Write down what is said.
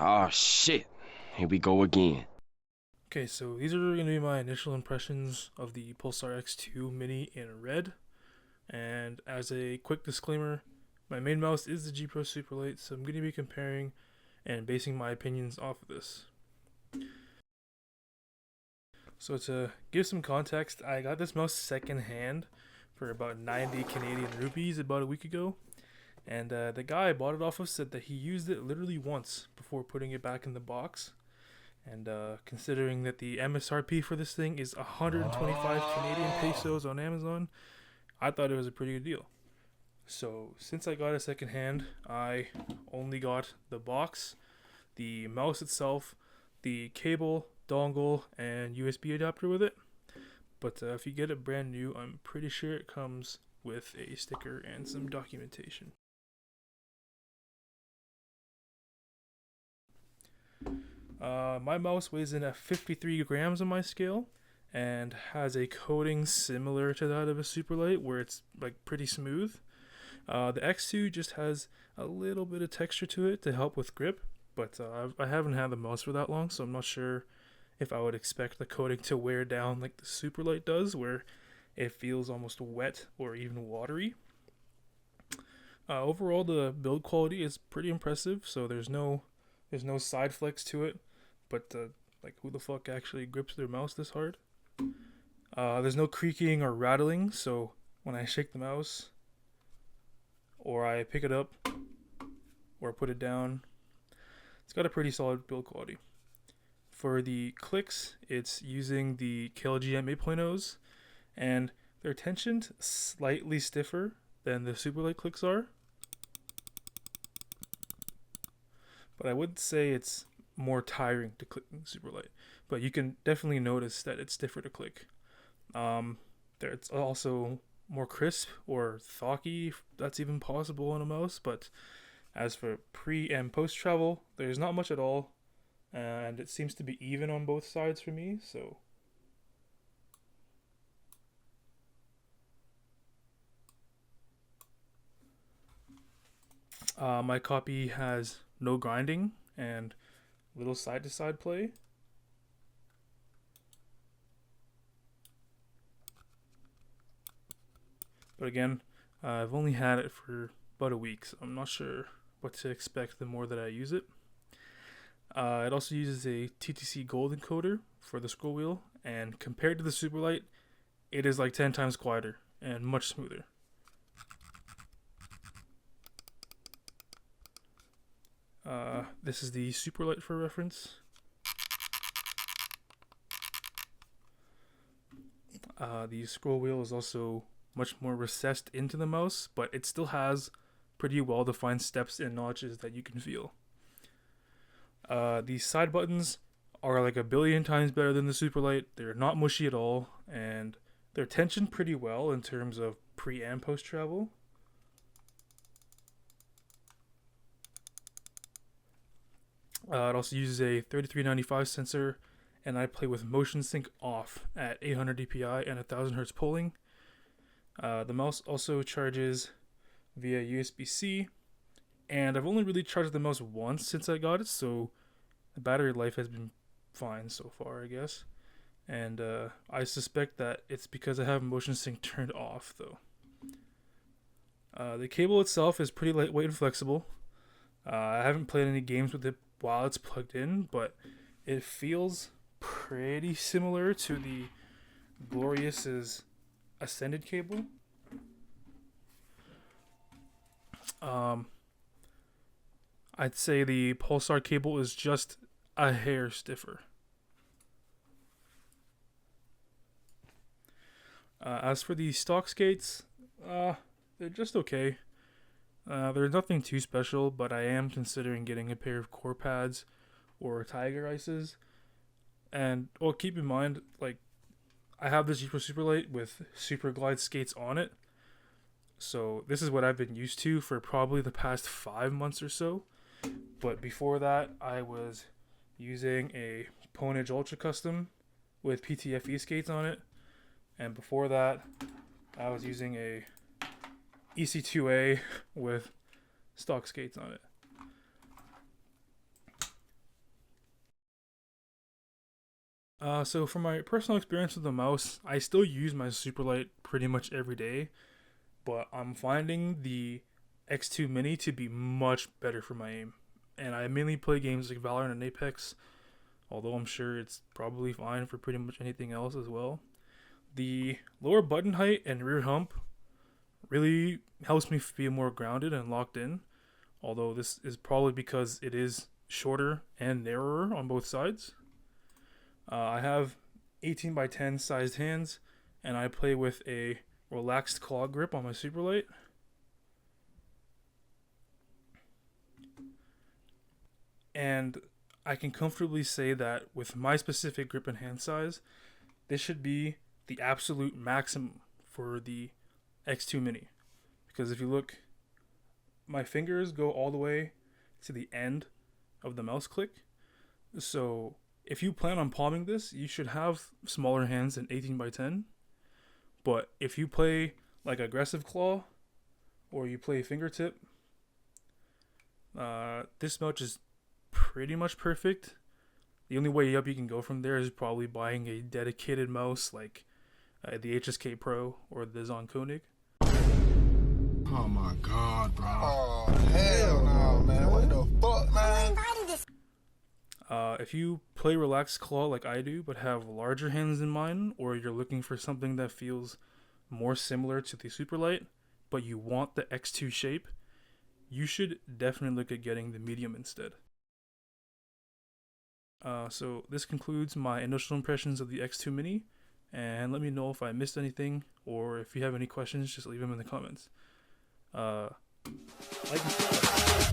Oh shit, here we go again. Okay, so these are going to be my initial impressions of the Pulsar X2 Mini in red. And as a quick disclaimer, my main mouse is the G PRO Superlight, so I'm going to be comparing and basing my opinions off of this. So to give some context, I got this mouse secondhand for about 90 Canadian rupees about a week ago. And the guy I bought it off of said that he used it literally once before putting it back in the box. And considering that the MSRP for this thing is 125 Canadian pesos on Amazon, I thought it was a pretty good deal. So since I got it secondhand, I only got the box, the mouse itself, the cable, dongle, and USB adapter with it. But if you get it brand new, I'm pretty sure it comes with a sticker and some documentation. My mouse weighs in at 53 grams on my scale and has a coating similar to that of a Superlight where it's like pretty smooth. The X2 just has a little bit of texture to it to help with grip, but I haven't had the mouse for that long, so I'm not sure if I would expect the coating to wear down like the Superlight does, where it feels almost wet or even watery. Overall, the build quality is pretty impressive, so there's no side flex to it, but like who the fuck actually grips their mouse this hard? There's no creaking or rattling, so when I shake the mouse or I pick it up or put it down, it's got a pretty solid build quality. For the clicks, it's using the KLGM 8.0s, and they're tensioned slightly stiffer than the Superlight clicks are, but I wouldn't say it's more tiring to click than Superlight. But you can definitely notice that it's stiffer to click. It's also more crisp or thocky, if that's even possible on a mouse. But as for pre and post travel, there's not much at all, and it seems to be even on both sides for me. So my copy has no grinding and little side to side play. But again, I've only had it for about a week, so I'm not sure what to expect the more that I use it. It also uses a TTC Gold encoder for the scroll wheel, and compared to the Superlight, it is like 10 times quieter and much smoother. This is the Superlight for reference. The scroll wheel is also much more recessed into the mouse, but it still has pretty well defined steps and notches that you can feel. The side buttons are like a billion times better than the Superlight. They're not mushy at all, and they're tensioned pretty well in terms of pre and post travel. It also uses a 3395 sensor, and I play with motion sync off at 800 dpi and 1000 Hz polling. The mouse also charges via USB-C, and I've only really charged the mouse once since I got it, so the battery life has been fine so far, I guess. And I suspect that it's because I have motion sync turned off, though. The cable itself is pretty lightweight and flexible. I haven't played any games with it while it's plugged in, but it feels pretty similar to the Glorious's Ascended cable. I'd say the Pulsar cable is just a hair stiffer. As for the stock skates, they're just okay. There's nothing too special, but I am considering getting a pair of core pads or Tiger Ices. And well, keep in mind, like I have this G PRO Superlight with Super Glide skates on it, so this is what I've been used to for probably the past 5 months or so. But before that, I was using a Ponage Ultra Custom with PTFE skates on it, and before that, I was using a EC2A with stock skates on it. So for my personal experience with the mouse, I still use my Superlight pretty much every day, but I'm finding the X2 Mini to be much better for my aim. And I mainly play games like Valorant and Apex, although I'm sure it's probably fine for pretty much anything else as well. The lower button height and rear hump really helps me feel more grounded and locked in, although this is probably because it is shorter and narrower on both sides. I have 18 by 10 sized hands, and I play with a relaxed claw grip on my Superlight. And I can comfortably say that with my specific grip and hand size, this should be the absolute maximum for the X2 Mini. Because if you look, my fingers go all the way to the end of the mouse click. So if you plan on palming this, you should have smaller hands than 18 by 10. But if you play like aggressive claw or you play fingertip, this mouse is pretty much perfect. The only way up you can go from there is probably buying a dedicated mouse like the HSK Pro or the Zon Koenig. Oh my god, bro. Oh, hell no, man. What the fuck, man? If you play relaxed claw like I do, but have larger hands than mine, or you're looking for something that feels more similar to the Superlight, but you want the X2 shape, you should definitely look at getting the medium instead. So this concludes my initial impressions of the X2 Mini, and let me know if I missed anything, or if you have any questions, just leave them in the comments. Like and subscribe.